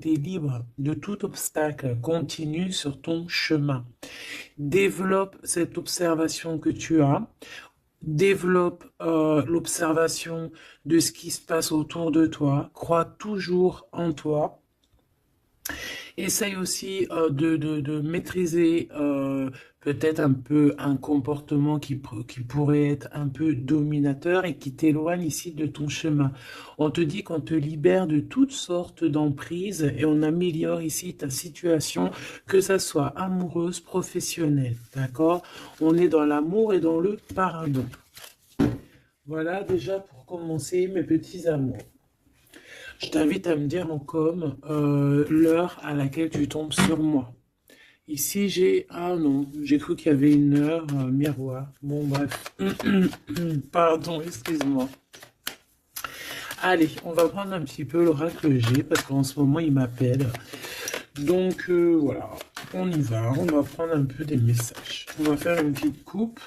tu es libre de tout obstacle. Continue sur ton chemin. Développe cette observation que tu as. Développe l'observation de ce qui se passe autour de toi. Crois toujours en toi. Essaye aussi de maîtriser peut-être un peu un comportement qui pourrait être un peu dominateur et qui t'éloigne ici de ton chemin. On te dit qu'on te libère de toutes sortes d'emprises et on améliore ici ta situation, que ça soit amoureuse, professionnelle, d'accord? On est dans l'amour et dans le pardon. Voilà déjà pour commencer mes petits amours. Je t'invite à me dire en com l'heure à laquelle tu tombes sur moi. Ici, j'ai... Ah non, j'ai cru qu'il y avait une heure miroir. Bon, bref. Pardon, excuse-moi. Allez, on va prendre un petit peu l'oracle que j'ai parce qu'en ce moment, il m'appelle. Donc, voilà, on y va. On va prendre un peu des messages. On va faire une petite coupe.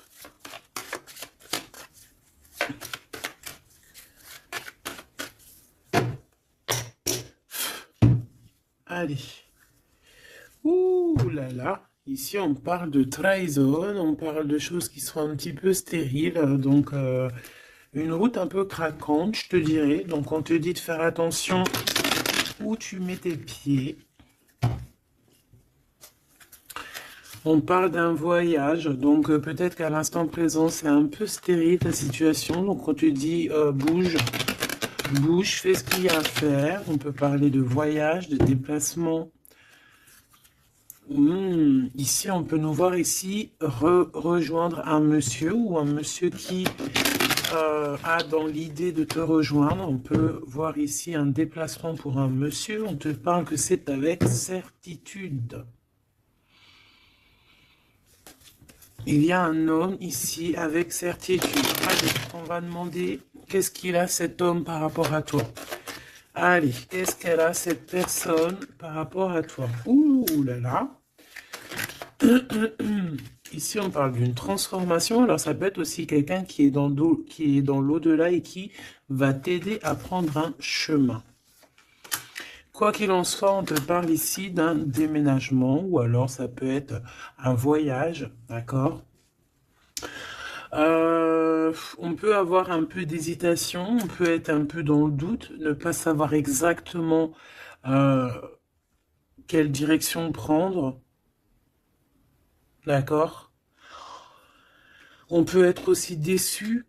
Allez. Ouh là là. Ici, on parle de trahison, on parle de choses qui sont un petit peu stériles. Donc, une route un peu craquante, je te dirais. Donc, on te dit de faire attention où tu mets tes pieds. On parle d'un voyage, donc peut-être qu'à l'instant présent, c'est un peu stérile ta situation. Donc, on te dit bouge, bouge, fais ce qu'il y a à faire. On peut parler de voyage, de déplacement. Ici, on peut nous voir ici rejoindre un monsieur ou un monsieur qui a dans l'idée de te rejoindre. On peut voir ici un déplacement pour un monsieur. On te parle que c'est avec certitude. Il y a un homme ici avec certitude. Allez, on va demander qu'est-ce qu'il a cet homme par rapport à toi. Allez, qu'est-ce qu'elle a cette personne par rapport à toi? Ouh là là. Ici, on parle d'une transformation. Alors, ça peut être aussi quelqu'un qui est dans l'au-delà et qui va t'aider à prendre un chemin. Quoi qu'il en soit, on te parle ici d'un déménagement ou alors ça peut être un voyage, d'accord? On peut avoir un peu d'hésitation, on peut être un peu dans le doute, ne pas savoir exactement quelle direction prendre, d'accord? On peut être aussi déçu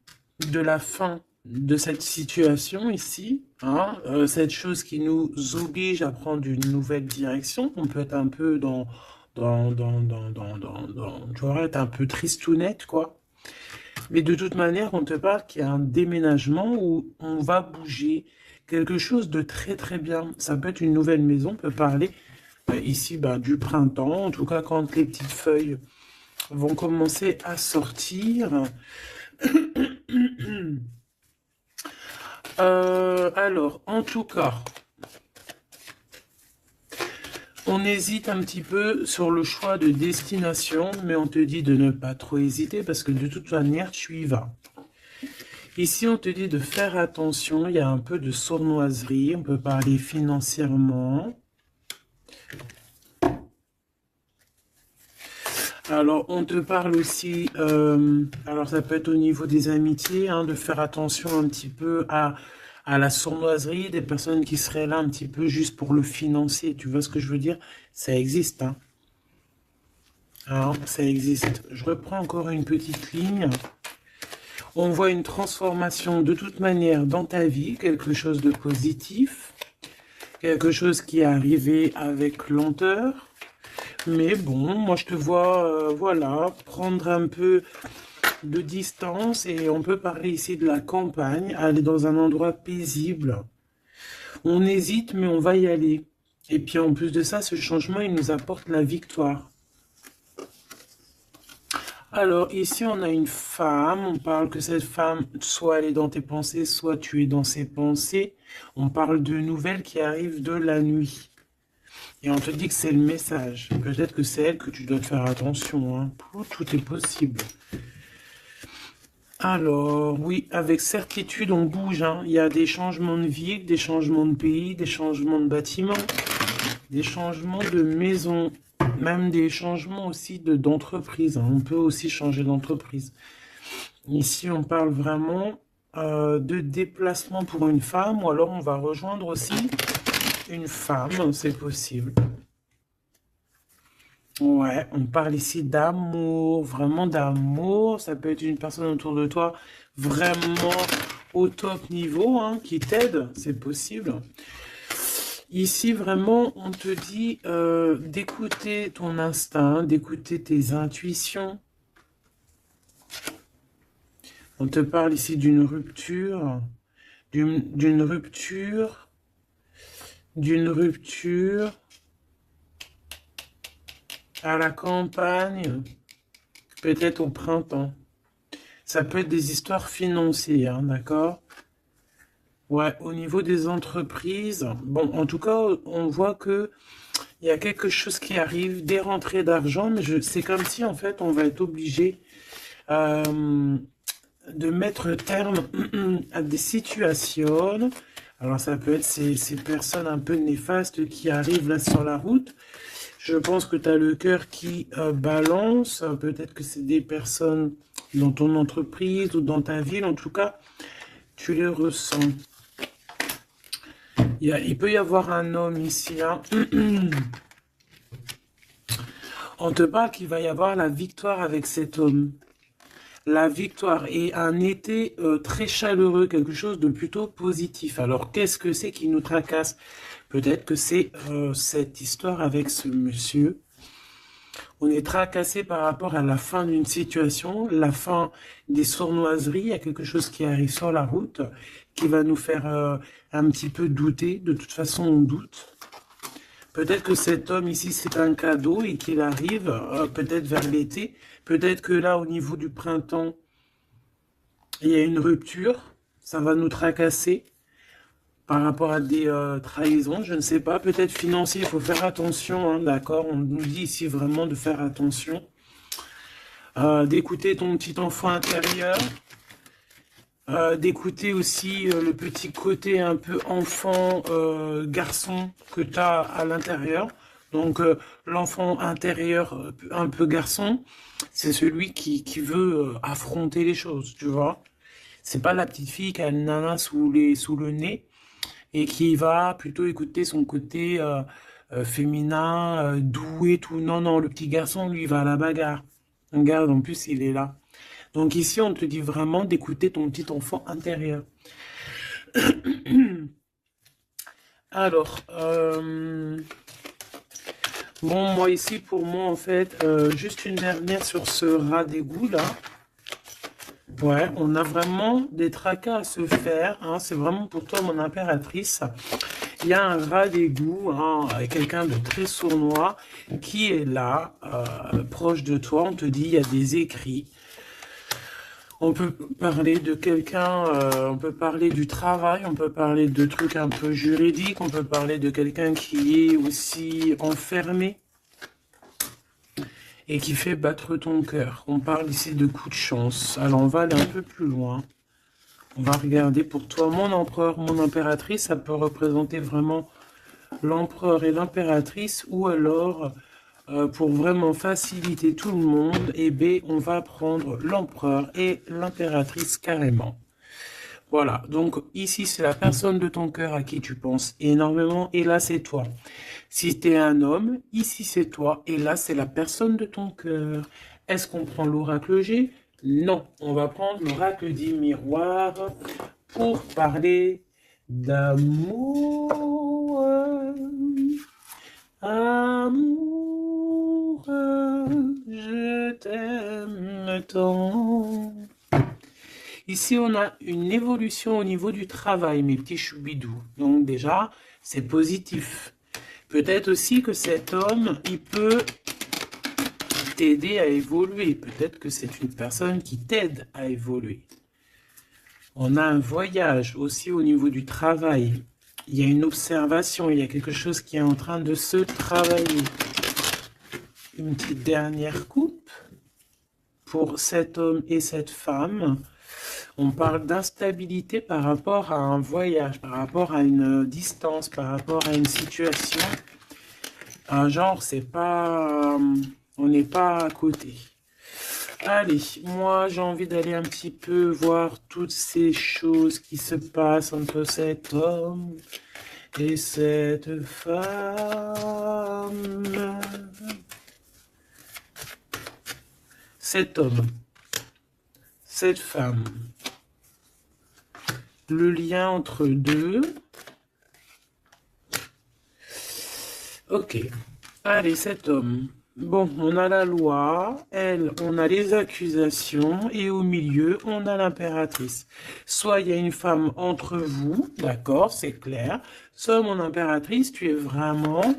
de la fin de cette situation ici, hein, cette chose qui nous oblige à prendre une nouvelle direction. On peut être un peu tu vois, être un peu tristounette, quoi. Mais de toute manière, on te parle qu'il y a un déménagement où on va bouger quelque chose de très très bien. Ça peut être une nouvelle maison, on peut parler ici du printemps, en tout cas quand les petites feuilles vont commencer à sortir. Alors, en tout cas, on hésite un petit peu sur le choix de destination, mais on te dit de ne pas trop hésiter parce que de toute manière, tu y vas. Ici, on te dit de faire attention, il y a un peu de sournoiserie, on peut parler financièrement. Alors, on te parle aussi, alors ça peut être au niveau des amitiés, hein, de faire attention un petit peu à la sournoiserie, des personnes qui seraient là un petit peu juste pour le financier, tu vois ce que je veux dire? Ça existe, hein. Alors, ça existe. Je reprends encore une petite ligne. On voit une transformation de toute manière dans ta vie, quelque chose de positif, quelque chose qui est arrivé avec lenteur. Mais bon, moi je te vois, voilà, prendre un peu de distance et on peut parler ici de la campagne, aller dans un endroit paisible. On hésite, mais on va y aller. Et puis en plus de ça, ce changement, il nous apporte la victoire. Alors ici, on a une femme, on parle que cette femme, soit elle est dans tes pensées, soit tu es dans ses pensées. On parle de nouvelles qui arrivent de la nuit. Et on te dit que c'est le message. Peut-être que c'est elle que tu dois faire attention, hein. Tout est possible. Alors, oui, avec certitude, on bouge, hein. Il y a des changements de ville, des changements de pays, des changements de bâtiments. des changements de maison, même des changements aussi d'entreprise. On peut aussi changer d'entreprise. Ici, on parle vraiment de déplacement pour une femme, ou alors on va rejoindre aussi une femme, c'est possible. Ouais, on parle ici d'amour, vraiment d'amour. Ça peut être une personne autour de toi vraiment au top niveau, hein, qui t'aide, c'est possible. Ici, vraiment, on te dit d'écouter ton instinct, d'écouter tes intuitions. On te parle ici d'une rupture, d'une rupture, d'une rupture à la campagne, peut-être au printemps. Ça peut être des histoires financières, hein, d'accord? Ouais, au niveau des entreprises, bon, en tout cas, on voit que il y a quelque chose qui arrive, des rentrées d'argent, mais c'est comme si, en fait, on va être obligé euh, de mettre terme à des situations. Alors, ça peut être ces personnes un peu néfastes qui arrivent là sur la route. Je pense que tu as le cœur qui balance. Peut-être que c'est des personnes dans ton entreprise ou dans ta ville. En tout cas, tu les ressens. Il peut y avoir un homme ici, hein. On te parle qu'il va y avoir la victoire avec cet homme. La victoire et un été très chaleureux, quelque chose de plutôt positif. Alors, qu'est-ce que c'est qui nous tracasse? Peut-être que c'est cette histoire avec ce monsieur. On est tracassé par rapport à la fin d'une situation, la fin des sournoiseries. Il y a quelque chose qui arrive sur la route qui va nous faire un petit peu douter. De toute façon, on doute. Peut-être que cet homme ici, c'est un cadeau et qu'il arrive peut-être vers l'été. Peut-être que là, au niveau du printemps, il y a une rupture. Ça va nous tracasser par rapport à des trahisons. Je ne sais pas. Peut-être financier, il faut faire attention. Hein, d'accord? On nous dit ici vraiment de faire attention. D'écouter ton petit enfant intérieur. D'écouter aussi le petit côté un peu enfant, garçon que tu as à l'intérieur. Donc l'enfant intérieur un peu garçon, c'est celui qui veut affronter les choses, tu vois. C'est pas la petite fille qui a le nana sous le nez et qui va plutôt écouter son côté féminin, doué, tout. Non, non, le petit garçon, lui, il va à la bagarre. Regarde, en plus, il est là. Donc ici, on te dit vraiment d'écouter ton petit enfant intérieur. Alors, bon, moi ici, pour moi, en fait, juste une dernière sur ce rat d'égout, là. Ouais, on a vraiment des tracas à se faire, hein. C'est vraiment pour toi, mon impératrice. Il y a un rat d'égout, hein, quelqu'un de très sournois, qui est là, proche de toi. On te dit, il y a des écrits. On peut parler de quelqu'un, on peut parler du travail, on peut parler de trucs un peu juridiques, on peut parler de quelqu'un qui est aussi enfermé et qui fait battre ton cœur. On parle ici de coups de chance. Alors on va aller un peu plus loin. On va regarder pour toi mon empereur, mon impératrice. Ça peut représenter vraiment l'empereur et l'impératrice, ou alors pour vraiment faciliter tout le monde, et B, on va prendre l'empereur et l'impératrice carrément. Voilà, donc ici c'est la personne de ton cœur à qui tu penses énormément, et là c'est toi. Si tu es un homme, ici c'est toi, et là c'est la personne de ton cœur. Est-ce qu'on prend l'oracle G? Non, on va prendre l'oracle dit miroir pour parler d'amour. Amour, je t'aime tant. Ici, on a une évolution au niveau du travail, mes petits choubidous. Donc déjà, c'est positif. Peut-être aussi que cet homme, il peut t'aider à évoluer. Peut-être que c'est une personne qui t'aide à évoluer. On a un voyage aussi au niveau du travail. Il y a une observation, il y a quelque chose qui est en train de se travailler. Une petite dernière coupe pour cet homme et cette femme. On parle d'instabilité par rapport à un voyage, par rapport à une distance, par rapport à une situation. Un genre, c'est pas... on n'est pas à côté. Allez, moi j'ai envie d'aller un petit peu voir toutes ces choses qui se passent entre cet homme et cette femme. Cet homme, cette femme, le lien entre deux. Ok, allez, cet homme. Bon, on a la loi, elle, on a les accusations, et au milieu, on a l'impératrice. Soit il y a une femme entre vous, d'accord, c'est clair. Soit mon impératrice, tu es vraiment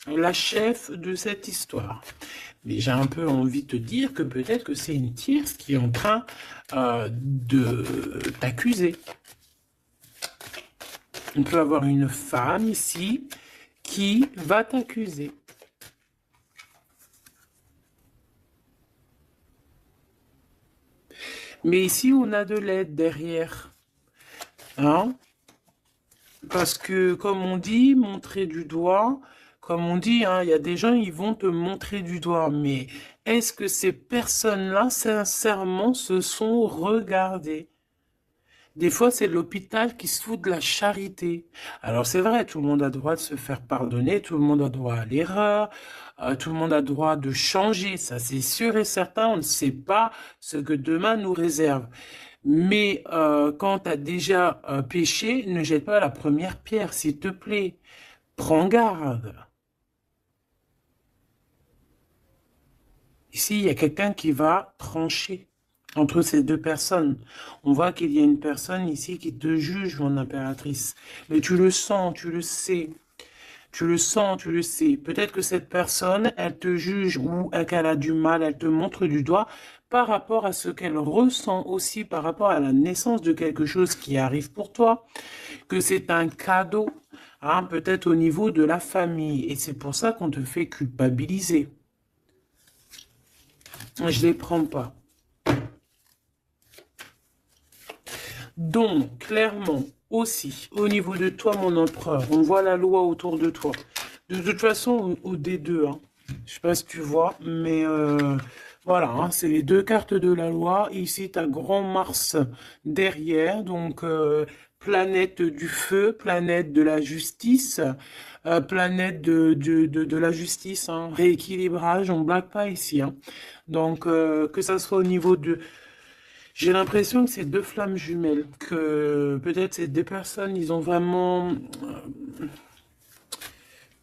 la chef de cette histoire. Mais j'ai un peu envie de te dire que peut-être que c'est une tierce qui est en train de t'accuser. On peut avoir une femme ici qui va t'accuser. Mais ici, on a de l'aide derrière. Hein? Parce que, comme on dit, montrer du doigt, comme on dit, hein, il y a des gens, ils vont te montrer du doigt. Mais est-ce que ces personnes-là, sincèrement, se sont regardées? Des fois, c'est l'hôpital qui se fout de la charité. Alors, c'est vrai, tout le monde a droit de se faire pardonner, tout le monde a droit à l'erreur, tout le monde a droit de changer. Ça, c'est sûr et certain, on ne sait pas ce que demain nous réserve. Mais quand tu as déjà péché, ne jette pas la première pierre, s'il te plaît. Prends garde. Ici, il y a quelqu'un qui va trancher entre ces deux personnes. On voit qu'il y a une personne ici qui te juge, mon impératrice. Mais tu le sens, tu le sais. Tu le sens, tu le sais. Peut-être que cette personne, elle te juge ou qu'elle a du mal, elle te montre du doigt par rapport à ce qu'elle ressent aussi, par rapport à la naissance de quelque chose qui arrive pour toi, que c'est un cadeau, hein, peut-être au niveau de la famille. Et c'est pour ça qu'on te fait culpabiliser. Je les prends pas. Donc, clairement, aussi, au niveau de toi, mon empereur, on voit la loi autour de toi. De toute façon, au D2, hein, je sais pas si tu vois, mais voilà, hein, c'est les deux cartes de la loi. Ici, tu as Grand Mars derrière, donc planète du feu, planète de la justice, planète de la justice, hein, rééquilibrage, on blague pas ici. Hein. Donc, que ça soit au niveau de... J'ai l'impression que c'est deux flammes jumelles, que peut-être c'est deux personnes, ils ont vraiment...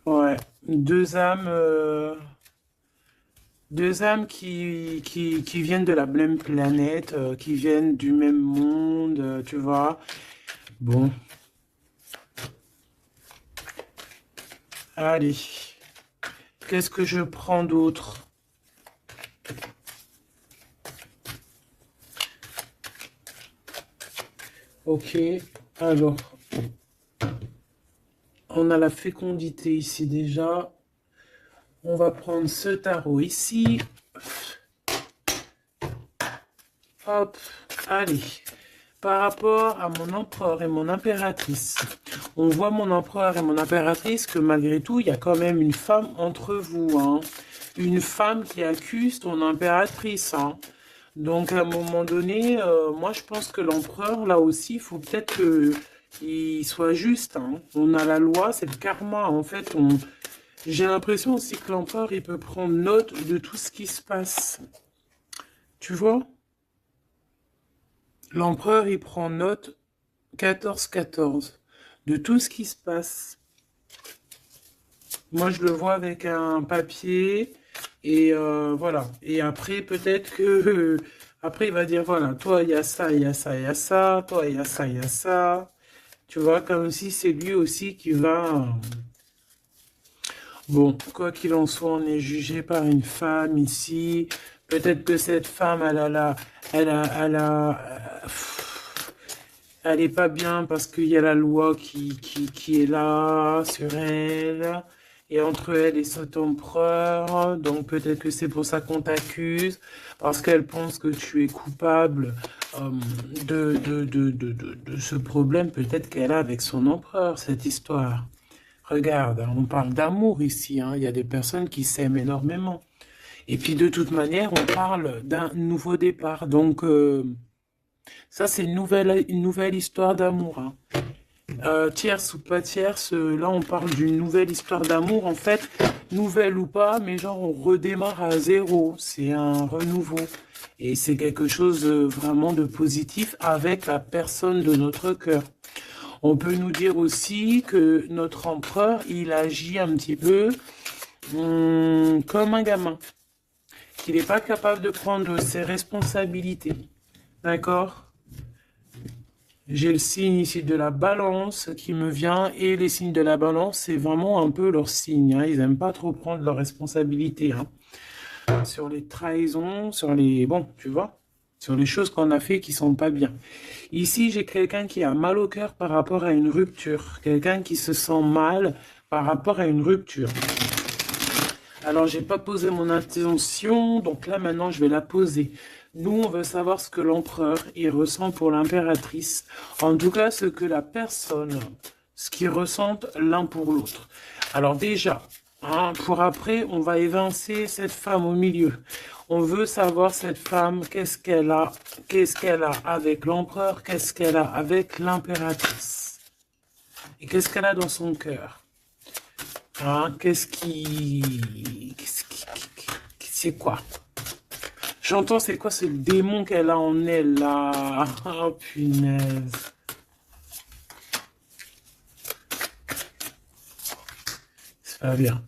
ouais, deux âmes qui viennent de la même planète, qui viennent du même monde, tu vois. Bon, allez. Qu'est-ce que je prends d'autre? Ok, alors, on a la fécondité ici déjà. On va prendre ce tarot ici. Hop, allez. Par rapport à mon empereur et mon impératrice, on voit mon empereur et mon impératrice que malgré tout, il y a quand même une femme entre vous. Hein. Une femme qui accuse ton impératrice. Hein. Donc, à un moment donné, moi, je pense que l'empereur, là aussi, il faut peut-être qu'il soit juste. Hein. On a la loi, c'est le karma. En fait, j'ai l'impression aussi que l'empereur, il peut prendre note de tout ce qui se passe. Tu vois? L'empereur, il prend note 14-14 de tout ce qui se passe. Moi, je le vois avec un papier et voilà. Et après, peut-être que après, il va dire voilà, toi, il y a ça, il y a ça, il y a ça, toi, il y a ça, il y a ça. Tu vois, comme si c'est lui aussi qui va. Bon, quoi qu'il en soit, on est jugé par une femme ici. Peut-être que cette femme, elle est pas bien parce qu'il y a la loi qui est là sur elle. Et entre elle et cet empereur, donc peut-être que c'est pour ça qu'on t'accuse, parce qu'elle pense que tu es coupable euh, de ce problème peut-être qu'elle a avec son empereur, cette histoire. Regarde, hein, on parle d'amour ici, hein. Il y a des personnes qui s'aiment énormément. Et puis de toute manière, on parle d'un nouveau départ. Donc ça, c'est une nouvelle histoire d'amour, hein. Tierce ou pas tierce, là on parle d'une nouvelle histoire d'amour, en fait, nouvelle ou pas, mais genre on redémarre à zéro, c'est un renouveau. Et c'est quelque chose vraiment de positif avec la personne de notre cœur. On peut nous dire aussi que notre empereur, il agit un petit peu comme un gamin, qu'il n'est pas capable de prendre ses responsabilités. D'accord? J'ai le signe ici de la balance qui me vient et les signes de la balance, c'est vraiment un peu leur signe, hein. Ils n'aiment pas trop prendre leurs responsabilités, hein. Sur les trahisons, sur les... Bon, tu vois, sur les choses qu'on a fait qui sont pas bien. Ici, j'ai quelqu'un qui a mal au cœur par rapport à une rupture. Quelqu'un qui se sent mal par rapport à une rupture. Alors, j'ai pas posé mon intention, donc là, maintenant, je vais la poser. Nous, on veut savoir ce que l'empereur, il ressent pour l'impératrice. En tout cas, ce que la personne, ce qu'ils ressentent l'un pour l'autre. Alors déjà, hein, pour après, on va évincer cette femme au milieu. On veut savoir cette femme, qu'est-ce qu'elle a avec l'empereur, qu'est-ce qu'elle a avec l'impératrice. Et qu'est-ce qu'elle a dans son cœur. Hein, c'est quoi? J'entends, c'est quoi ce démon qu'elle a en elle, là? Oh, punaise. C'est pas bien.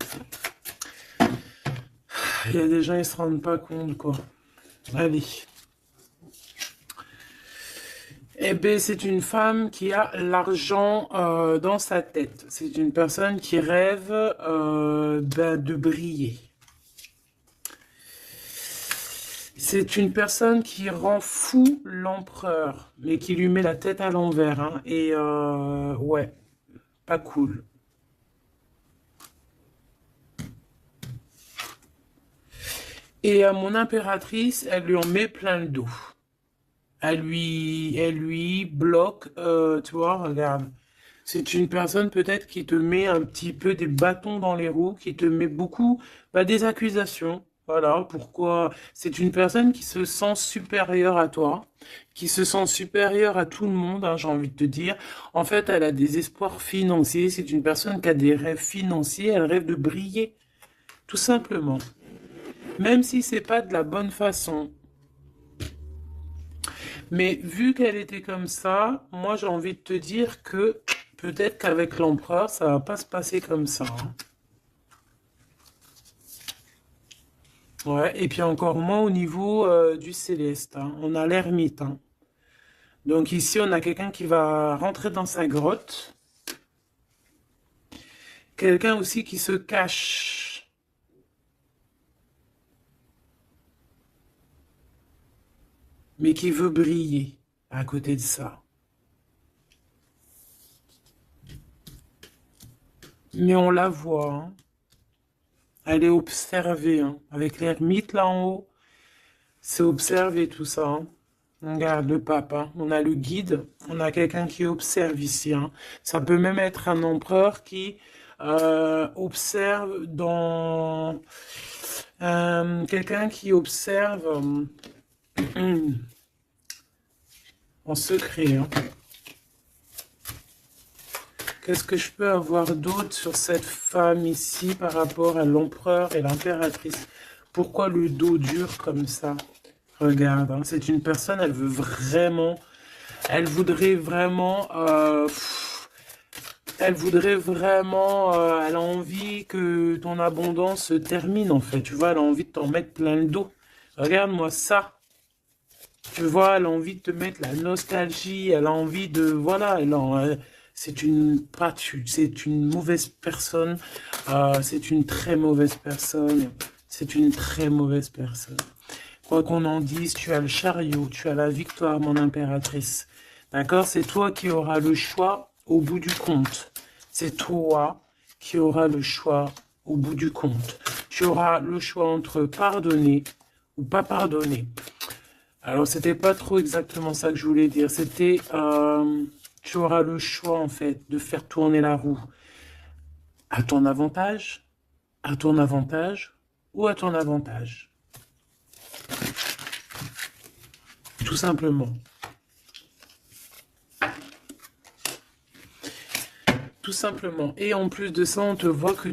Il y a des gens, ils se rendent pas compte, quoi. Allez. Eh bien, c'est une femme qui a l'argent dans sa tête. C'est une personne qui rêve de briller. C'est une personne qui rend fou l'empereur, mais qui lui met la tête à l'envers, hein. Et ouais, pas cool. Et mon impératrice, elle lui en met plein le dos. Elle lui bloque, tu vois, regarde. C'est une personne peut-être qui te met un petit peu des bâtons dans les roues, qui te met beaucoup des accusations. Voilà pourquoi c'est une personne qui se sent supérieure à toi, qui se sent supérieure à tout le monde, hein, j'ai envie de te dire. En fait, elle a des espoirs financiers. C'est une personne qui a des rêves financiers. Elle rêve de briller, tout simplement. Même si c'est pas de la bonne façon. Mais vu qu'elle était comme ça, moi j'ai envie de te dire que peut-être qu'avec l'empereur, ça va pas se passer comme ça, hein. Ouais, et puis encore moins au niveau du céleste, hein. On a l'ermite, hein. Donc ici, on a quelqu'un qui va rentrer dans sa grotte. Quelqu'un aussi qui se cache. Mais qui veut briller à côté de ça. Mais on la voit, hein. Elle est observée, hein. Avec l'ermite là en haut, c'est observé tout ça, hein. On regarde le pape, hein. On a le guide, on a quelqu'un qui observe ici, hein. Ça peut même être un empereur qui observe dans... quelqu'un qui observe en secret, hein. Qu'est-ce que je peux avoir d'autre sur cette femme ici par rapport à l'empereur et l'impératrice? Pourquoi le dos dur comme ça? Regarde, hein, c'est une personne, elle veut vraiment, elle voudrait vraiment, elle voudrait vraiment, elle a envie que ton abondance se termine en fait, tu vois, elle a envie de t'en mettre plein le dos. Regarde-moi ça, tu vois, elle a envie de te mettre la nostalgie, elle a envie de, voilà, c'est c'est une mauvaise personne, c'est une très mauvaise personne, c'est une très mauvaise personne. Quoi qu'on en dise, tu as le chariot, tu as la victoire, mon impératrice. D'accord? C'est toi qui auras le choix au bout du compte. C'est toi qui auras le choix au bout du compte. Tu auras le choix entre pardonner ou pas pardonner. Alors, c'était pas trop exactement ça que je voulais dire. C'était, tu auras le choix, en fait, de faire tourner la roue. À ton avantage, à ton avantage ou à ton avantage. Tout simplement. Tout simplement. Et en plus de ça, on te voit que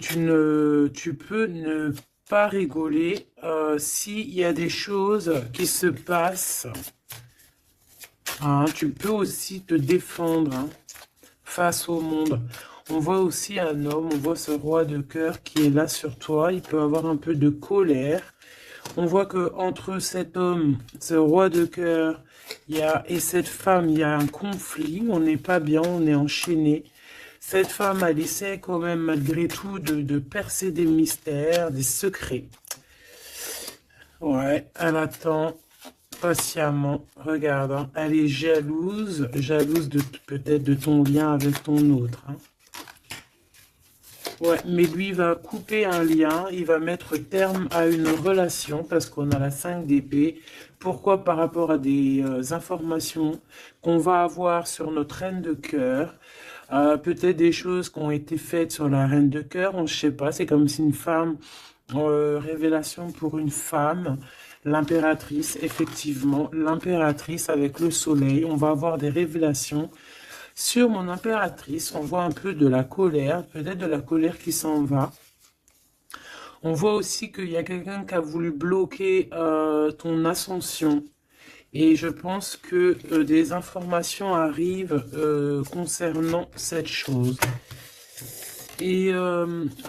tu peux ne pas rigoler s'il y a des choses qui se passent. Hein, tu peux aussi te défendre hein, face au monde. On voit aussi un homme, on voit ce roi de cœur qui est là sur toi. Il peut avoir un peu de colère. On voit que entre cet homme, ce roi de cœur, et cette femme, il y a un conflit. On n'est pas bien, on est enchaîné. Cette femme, elle essaie quand même malgré tout de percer des mystères, des secrets. Ouais, elle attend patiemment. Regarde, hein, elle est jalouse, jalouse de peut-être de ton lien avec ton autre. Hein. Ouais, mais lui, il va couper un lien, il va mettre terme à une relation parce qu'on a la 5 d'épée. Pourquoi? Par rapport à des informations qu'on va avoir sur notre reine de cœur. Peut-être des choses qui ont été faites sur la reine de cœur, on ne sait pas. C'est comme si une femme, révélation pour une femme. L'impératrice, effectivement, l'impératrice avec le soleil. On va avoir des révélations. Sur mon impératrice, on voit un peu de la colère, peut-être de la colère qui s'en va. On voit aussi qu'il y a quelqu'un qui a voulu bloquer ton ascension. Et je pense que des informations arrivent concernant cette chose. Et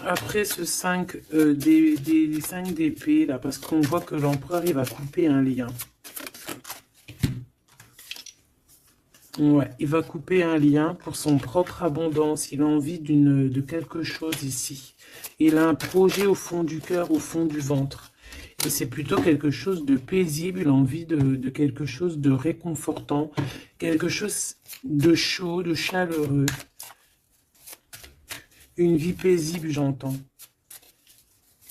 après ce 5 des 5 d'épée, là, parce qu'on voit que l'empereur, il va couper un lien. Ouais, il va couper un lien pour son propre abondance. Il a envie de quelque chose ici. Il a un projet au fond du cœur, au fond du ventre. Et c'est plutôt quelque chose de paisible. Il a envie de quelque chose de réconfortant. Quelque chose de chaud, de chaleureux. Une vie paisible, j'entends.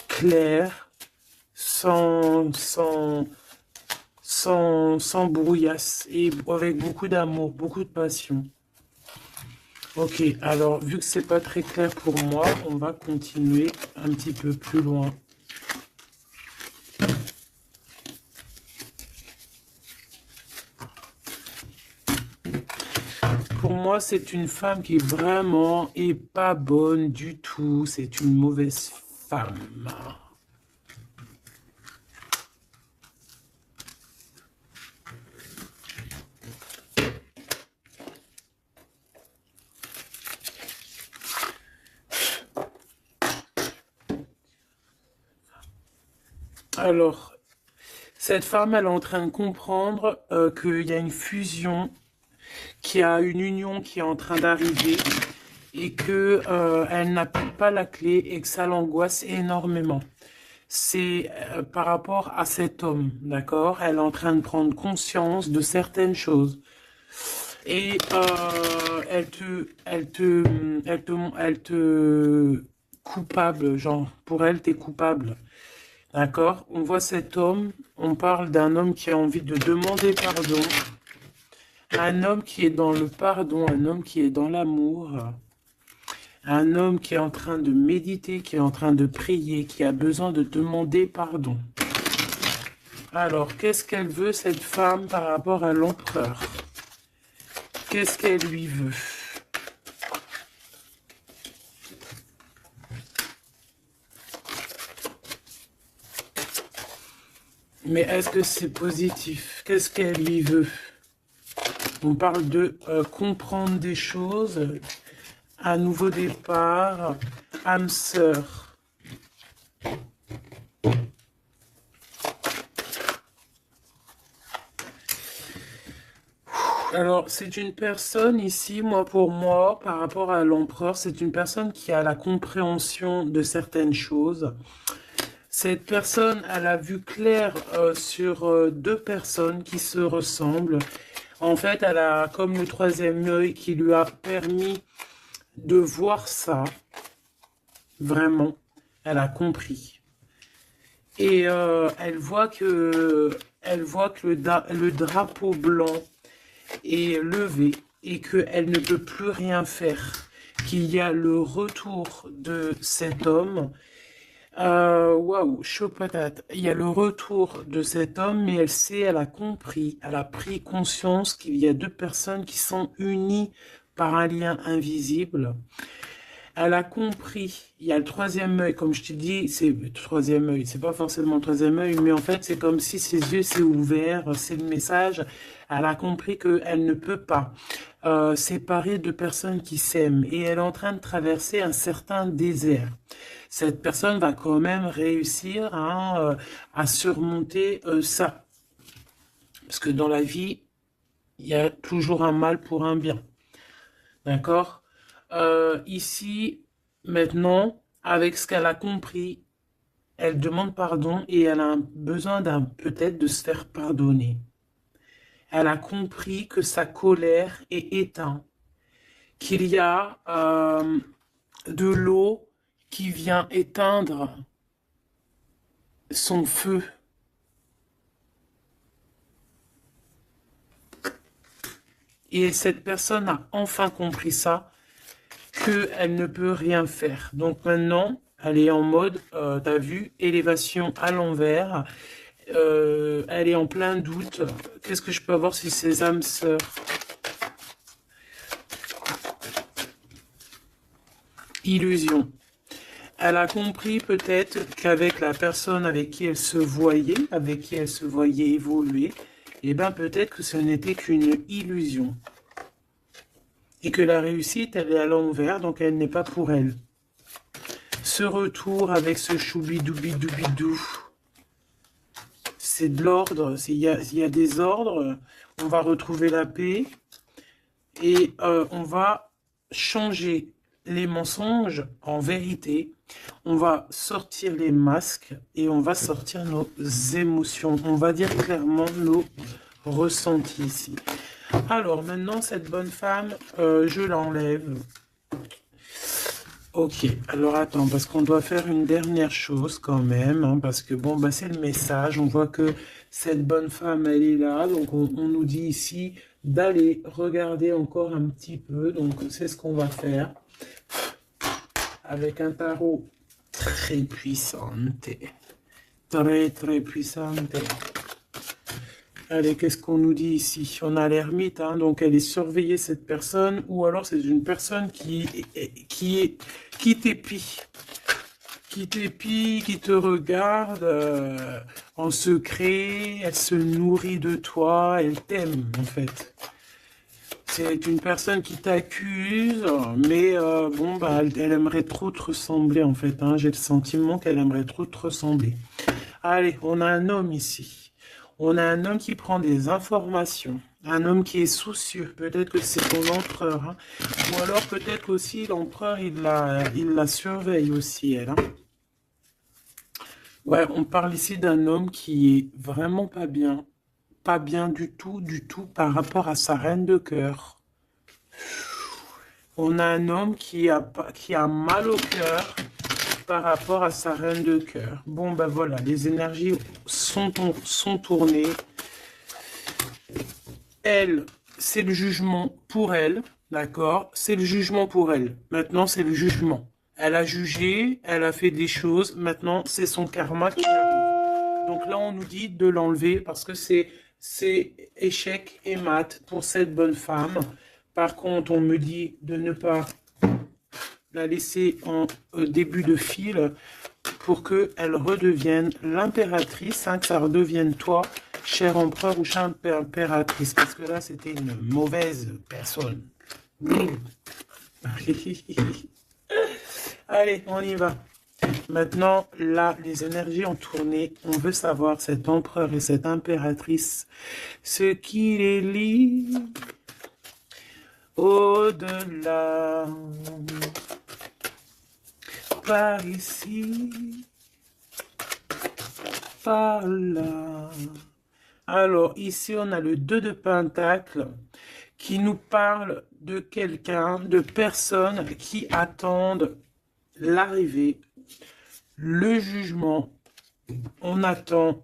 Claire, sans brouillasse et avec beaucoup d'amour, beaucoup de passion. Ok, alors vu que c'est pas très clair pour moi, on va continuer un petit peu plus loin. Pour moi, c'est une femme qui vraiment est pas bonne du tout. C'est une mauvaise femme. Alors, cette femme, elle est en train de comprendre qu'il y a une fusion, qu'il y a une union qui est en train d'arriver et que elle n'a pas la clé et que ça l'angoisse énormément. C'est par rapport à cet homme, d'accord? Elle est en train de prendre conscience de certaines choses. Et elle te coupable, genre, pour elle, t'es coupable. D'accord? On voit cet homme, on parle d'un homme qui a envie de demander pardon, un homme qui est dans le pardon, un homme qui est dans l'amour, un homme qui est en train de méditer, qui est en train de prier, qui a besoin de demander pardon. Alors, qu'est-ce qu'elle veut, cette femme, par rapport à l'empereur? Qu'est-ce qu'elle lui veut? Mais est-ce que c'est positif? Qu'est-ce qu'elle lui veut? On parle de comprendre des choses, un nouveau départ, âme sœur. Alors, c'est une personne ici, pour moi, par rapport à l'empereur, c'est une personne qui a la compréhension de certaines choses. Cette personne, elle a vu clair sur deux personnes qui se ressemblent. En fait, elle a comme le troisième œil qui lui a permis de voir ça. Vraiment, elle a compris. Et elle voit que le drapeau blanc est levé et qu'elle ne peut plus rien faire. qu'il y a le retour de cet homme. Waouh, chaud patate. Il y a le retour de cet homme, mais elle a compris, elle a pris conscience qu'il y a deux personnes qui sont unies par un lien invisible. Elle a compris, il y a le troisième œil, comme je te dis, c'est le troisième œil, c'est pas forcément le troisième œil, mais en fait, c'est comme si ses yeux s'est ouvert, c'est le message. Elle a compris qu'elle ne peut pas séparer deux personnes qui s'aiment et elle est en train de traverser un certain désert. Cette personne va quand même réussir hein, à surmonter ça. Parce que dans la vie, il y a toujours un mal pour un bien. D'accord? Ici, maintenant, avec ce qu'elle a compris, elle demande pardon et elle a besoin peut-être de se faire pardonner. Elle a compris que sa colère est éteinte, qu'il y a de l'eau qui vient éteindre son feu. Et cette personne a enfin compris ça, qu'elle ne peut rien faire. Donc maintenant, elle est en mode, t'as vu, élévation à l'envers. Elle est en plein doute. Qu'est-ce que je peux avoir sur ses âmes sœurs? Illusion. Elle a compris peut-être qu'avec la personne avec qui elle se voyait, évoluer, eh bien peut-être que ce n'était qu'une illusion. Et que la réussite, elle est à l'envers, donc elle n'est pas pour elle. Ce retour avec ce choubi-doubi-doubi-dou, c'est de l'ordre, il y a des ordres, on va retrouver la paix et on va changer les mensonges en vérité, on va sortir les masques et on va sortir nos émotions, on va dire clairement nos ressentis ici. Alors maintenant, cette bonne femme, je l'enlève. Ok, alors attends, parce qu'on doit faire une dernière chose quand même, hein, parce que bon, bah, c'est le message, on voit que cette bonne femme, elle est là, donc on nous dit ici d'aller regarder encore un petit peu, donc c'est ce qu'on va faire, avec un tarot très puissant, très puissant. Allez, qu'est-ce qu'on nous dit ici? On a l'ermite, hein, donc elle est surveillée, cette personne, ou alors c'est une personne qui t'épie, qui te regarde en secret, elle se nourrit de toi, elle t'aime en fait. C'est une personne qui t'accuse, mais bon, bah, elle aimerait trop te ressembler en fait, hein, j'ai le sentiment qu'elle aimerait trop te ressembler. Allez, on a un homme ici. On a un homme qui prend des informations, un homme qui est soucieux, peut-être que c'est ton empereur, hein. Ou alors peut-être aussi l'empereur, il la surveille aussi, elle. Hein. Ouais, on parle ici d'un homme qui est vraiment pas bien du tout par rapport à sa reine de cœur. On a un homme qui a mal au cœur par rapport à sa reine de cœur. Bon, ben voilà, les énergies sont tournées. Elle, c'est le jugement pour elle, d'accord? C'est le jugement pour elle. Maintenant, c'est le jugement. Elle a jugé, elle a fait des choses. Maintenant, c'est son karma qui arrive. Donc là, on nous dit de l'enlever parce que c'est échec et mat pour cette bonne femme. Par contre, on me dit de ne pas la laisser en début de fil pour qu'elle redevienne l'impératrice, hein, que ça redevienne toi, cher empereur ou chère impératrice, parce que là, c'était une mauvaise personne. Allez, on y va. Maintenant, là, les énergies ont tourné. On veut savoir, cet empereur et cette impératrice, ce qui les lie au-delà. Par ici, par là. Alors, ici, on a le 2 de Pentacle qui nous parle de quelqu'un, de personnes qui attendent l'arrivée, le jugement. On attend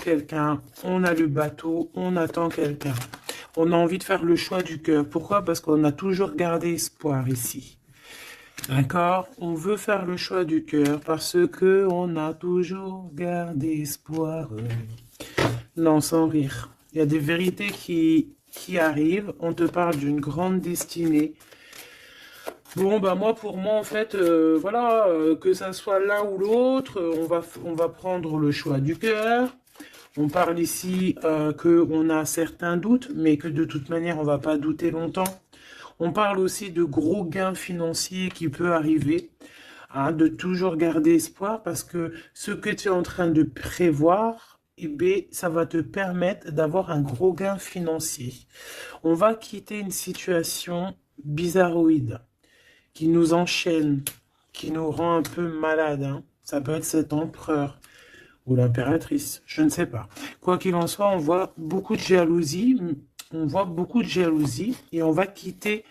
quelqu'un, on a le bateau, on attend quelqu'un. On a envie de faire le choix du cœur. Pourquoi? Parce qu'on a toujours gardé espoir ici. D'accord? On veut faire le choix du cœur parce que on a toujours gardé espoir. Non, sans rire. Il y a des vérités qui arrivent. On te parle d'une grande destinée. Bon, bah moi, pour moi, en fait, voilà, que ça soit l'un ou l'autre, on va prendre le choix du cœur. On parle ici qu'on a certains doutes, mais que de toute manière, on va pas douter longtemps. On parle aussi de gros gains financiers qui peut arriver, hein, de toujours garder espoir parce que ce que tu es en train de prévoir, eh bien, ça va te permettre d'avoir un gros gain financier. On va quitter une situation bizarroïde qui nous enchaîne, qui nous rend un peu malade, hein. Ça peut être cet empereur ou l'impératrice, je ne sais pas. Quoi qu'il en soit, on voit beaucoup de jalousie, et on va quitter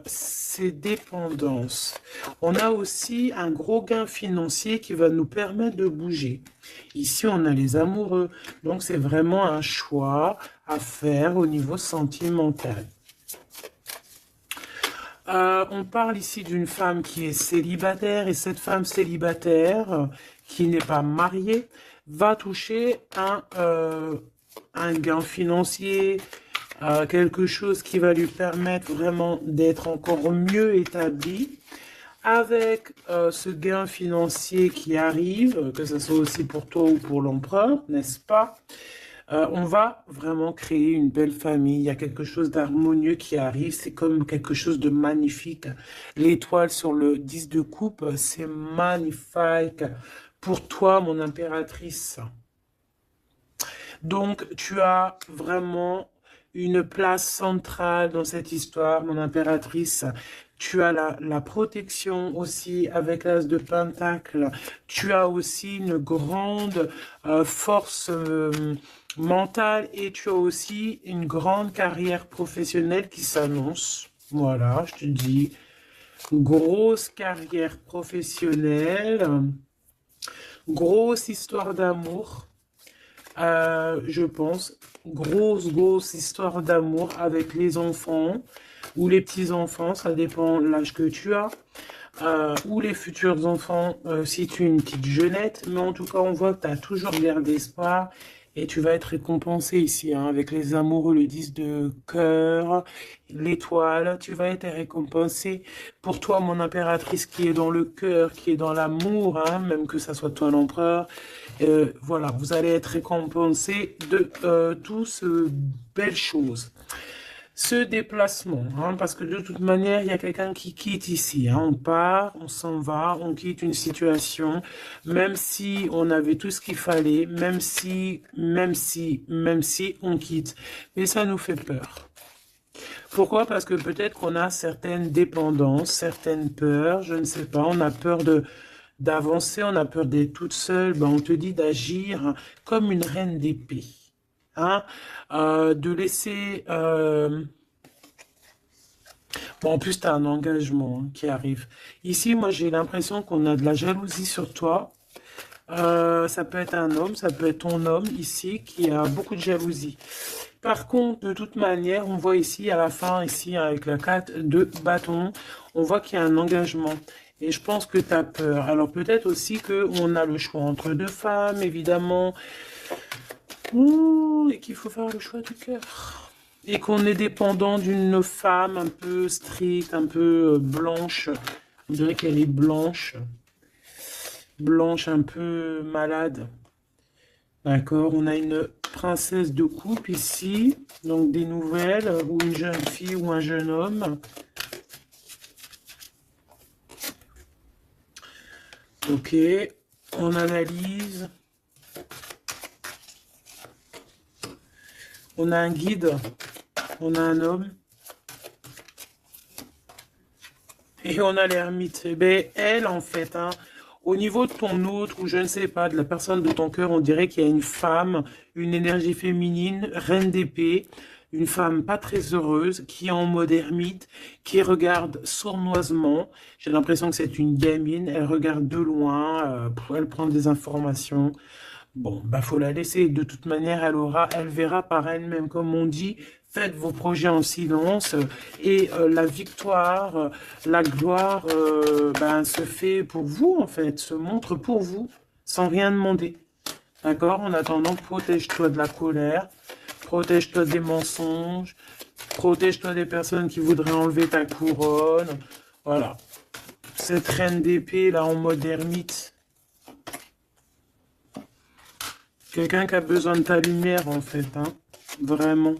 ces dépendances. On a aussi un gros gain financier qui va nous permettre de bouger. Ici, on a les amoureux, donc c'est vraiment un choix à faire au niveau sentimental. On parle ici d'une femme qui est célibataire et cette femme célibataire qui n'est pas mariée va toucher un gain financier, quelque chose qui va lui permettre vraiment d'être encore mieux établi. Avec ce gain financier qui arrive, que ce soit aussi pour toi ou pour l'empereur, n'est-ce pas? On va vraiment créer une belle famille. Il y a quelque chose d'harmonieux qui arrive. C'est comme quelque chose de magnifique. L'étoile sur le 10 de coupe, c'est magnifique. Pour toi, mon impératrice. Donc, tu as vraiment une place centrale dans cette histoire, mon impératrice. Tu as la protection aussi avec l'as de Pentacle. Tu as aussi une grande force mentale et tu as aussi une grande carrière professionnelle qui s'annonce. Voilà, je te dis, grosse carrière professionnelle, grosse histoire d'amour. Je pense, grosse histoire d'amour avec les enfants ou les petits-enfants, ça dépend de l'âge que tu as, ou les futurs enfants si tu es une petite jeunette, mais en tout cas on voit que tu as toujours gardé espoir et tu vas être récompensé ici, hein, avec les amoureux, le 10 de cœur, l'étoile, tu vas être récompensé. Pour toi, mon impératrice qui est dans le cœur, qui est dans l'amour, hein, même que ça soit toi l'empereur, voilà, vous allez être récompensé de toutes ces belles choses. Ce déplacement, hein, parce que de toute manière, il y a quelqu'un qui quitte ici, hein, on part, on s'en va, on quitte une situation, même si on avait tout ce qu'il fallait, même si, on quitte. Mais ça nous fait peur. Pourquoi? Parce que peut-être qu'on a certaines dépendances, certaines peurs, je ne sais pas, on a peur d'avancer, on a peur d'être toute seule, ben on te dit d'agir comme une reine d'épée. Hein, de laisser... Bon, en plus, tu as un engagement, hein, qui arrive. Ici, moi, j'ai l'impression qu'on a de la jalousie sur toi. Ça peut être un homme, ça peut être ton homme ici qui a beaucoup de jalousie. Par contre, de toute manière, on voit ici à la fin, ici avec la 4 de bâton, on voit qu'il y a un engagement. Et je pense que tu as peur. Alors peut-être aussi qu'on a le choix entre deux femmes, évidemment. Ouh, et qu'il faut faire le choix du cœur. Et qu'on est dépendant d'une femme un peu stricte, un peu blanche. On dirait qu'elle est blanche. Blanche, un peu malade. D'accord, on a une princesse de coupe ici. Donc des nouvelles, ou une jeune fille ou un jeune homme. Ok, on analyse. On a un guide, on a un homme, et on a l'ermite. Eh bien, elle, en fait, hein, au niveau de ton autre, ou je ne sais pas, de la personne de ton cœur, on dirait qu'il y a une femme, une énergie féminine, reine d'épée, une femme pas très heureuse, qui est en mode ermite, qui regarde sournoisement. J'ai l'impression que c'est une gamine, elle regarde de loin, elle prend des informations. Bon, bah faut la laisser. De toute manière, elle verra par elle-même, comme on dit. Faites vos projets en silence et la victoire, la gloire, ben, se fait pour vous en fait, se montre pour vous, sans rien demander. D'accord? En attendant, protège-toi de la colère, protège-toi des mensonges, protège-toi des personnes qui voudraient enlever ta couronne. Voilà. Cette reine d'épée là en mode ermite. Quelqu'un qui a besoin de ta lumière, en fait, hein. Vraiment.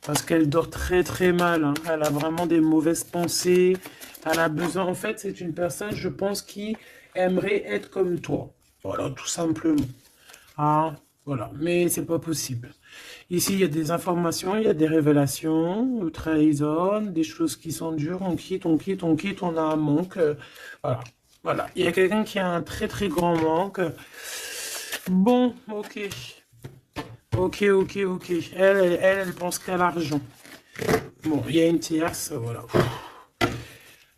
Parce qu'elle dort très très mal, hein. Elle a vraiment des mauvaises pensées. Elle a besoin... En fait, c'est une personne, je pense, qui aimerait être comme toi. Voilà, tout simplement. Ah, voilà. Mais c'est pas possible. Ici, il y a des informations, il y a des révélations, trahison, des choses qui sont dures. On quitte, on quitte, on quitte, on a un manque. Voilà. Voilà. Il y a quelqu'un qui a un très très grand manque. Bon, ok. Ok, ok, ok. Elle pense qu'à l'argent. Bon, il y a une tierce, voilà.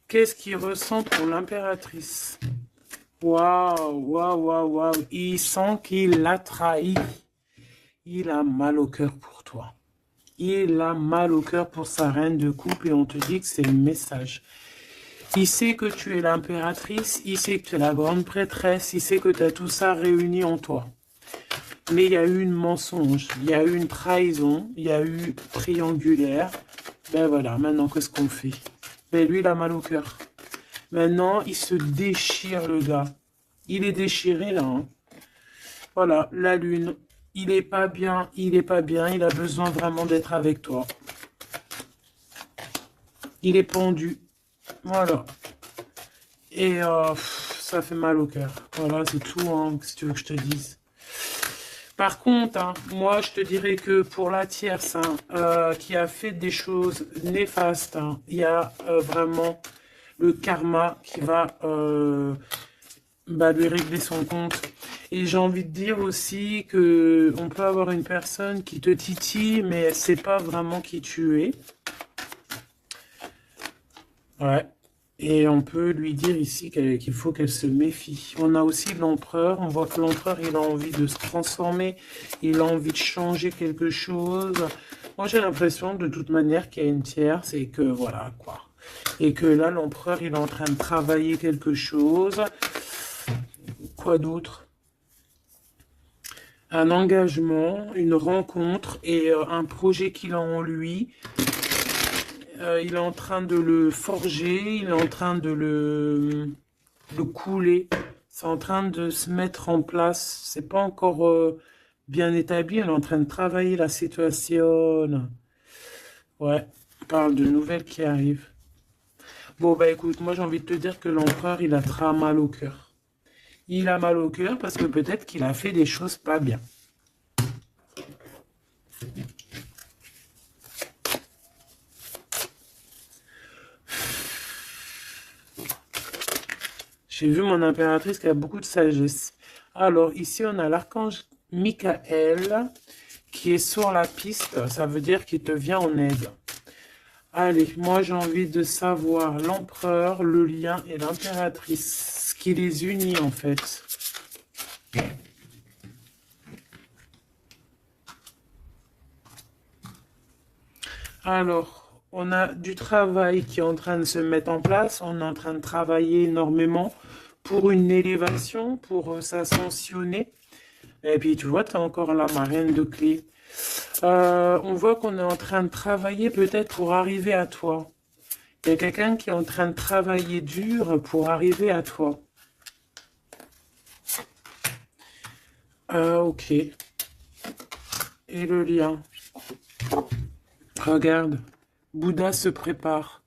Qu'est-ce qu'il ressent pour l'impératrice? Waouh, waouh, waouh, waouh. Il sent qu'il l'a trahi. Il a mal au cœur pour toi. Il a mal au cœur pour sa reine de coupe et on te dit que c'est le message. Il sait que tu es l'impératrice, il sait que tu es la grande prêtresse, il sait que tu as tout ça réuni en toi. Mais il y a eu une mensonge, il y a eu une trahison, il y a eu triangulaire. Ben voilà, maintenant qu'est-ce qu'on fait? Ben lui, il a mal au cœur. Maintenant, il se déchire, le gars. Il est déchiré, là. Hein. Voilà, la lune. Il est pas bien, il est pas bien. Il a besoin vraiment d'être avec toi. Il est pendu. Voilà. Et ça fait mal au cœur. Voilà, c'est tout, hein, si tu veux que je te dise. Par contre, hein, moi, je te dirais que pour la tierce, hein, qui a fait des choses néfastes, hein, il y a vraiment le karma qui va bah, lui régler son compte. Et j'ai envie de dire aussi que on peut avoir une personne qui te titille, mais elle ne sait pas vraiment qui tu es. Ouais. Et on peut lui dire ici qu'il faut qu'elle se méfie. On a aussi l'empereur. On voit que l'empereur, il a envie de se transformer. Il a envie de changer quelque chose. Moi, j'ai l'impression, de toute manière, qu'il y a une tierce et que, voilà, quoi. Et que là, l'empereur, il est en train de travailler quelque chose. Quoi d'autre? Un engagement, une rencontre et un projet qu'il a en lui. Il est en train de le forger, il est en train de le couler. C'est en train de se mettre en place. C'est pas encore bien établi. Il est en train de travailler la situation. Ouais, on parle de nouvelles qui arrivent. Bon, bah écoute, moi j'ai envie de te dire que l'empereur, il a très mal au cœur. Il a mal au cœur parce que peut-être qu'il a fait des choses pas bien. J'ai vu mon impératrice qui a beaucoup de sagesse. Alors, ici, on a l'archange Michael qui est sur la piste. Ça veut dire qu'il te vient en aide. Allez, moi, j'ai envie de savoir l'empereur, le lien et l'impératrice. Ce qui les unit, en fait. Alors, on a du travail qui est en train de se mettre en place. On est en train de travailler énormément pour une élévation, pour s'ascensionner. Et puis, tu vois, tu as encore la marraine de clé. On voit qu'on est en train de travailler peut-être pour arriver à toi. Il y a quelqu'un qui est en train de travailler dur pour arriver à toi. Ok. Et le lien. Regarde. Bouddha se prépare.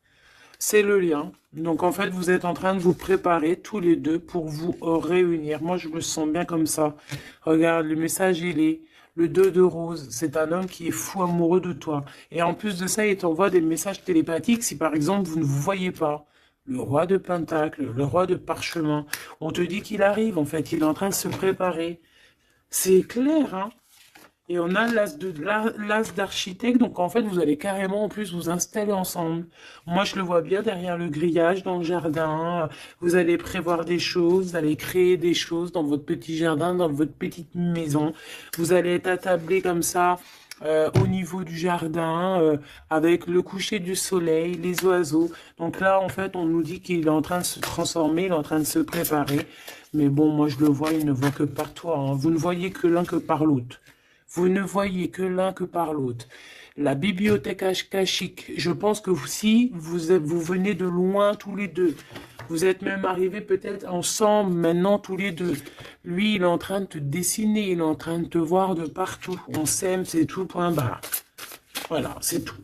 C'est le lien. Donc en fait, vous êtes en train de vous préparer tous les deux pour vous réunir. Moi, je me sens bien comme ça. Regarde, le message, il est le 2 de rose. C'est un homme qui est fou amoureux de toi. Et en plus de ça, il t'envoie des messages télépathiques si par exemple, vous ne vous voyez pas. Le roi de Pentacle, le roi de Parchemin. On te dit qu'il arrive, en fait. Il est en train de se préparer. C'est clair, hein? Et on a l'as d'architecte, donc en fait, vous allez carrément en plus vous installer ensemble. Moi, je le vois bien derrière le grillage, dans le jardin. Vous allez prévoir des choses, vous allez créer des choses dans votre petit jardin, dans votre petite maison. Vous allez être attablé comme ça. Au niveau du jardin, avec le coucher du soleil, les oiseaux. Donc là, en fait, on nous dit qu'il est en train de se transformer, il est en train de se préparer. Mais bon, moi, je le vois, il ne voit que par toi, hein. Vous ne voyez que l'un que par l'autre. Vous ne voyez que l'un que par l'autre. La bibliothèque akashique, je pense que si vous venez de loin tous les deux, vous êtes même arrivés peut-être ensemble maintenant tous les deux. Lui, il est en train de te dessiner, il est en train de te voir de partout. On s'aime, c'est tout, point barre. Voilà, c'est tout.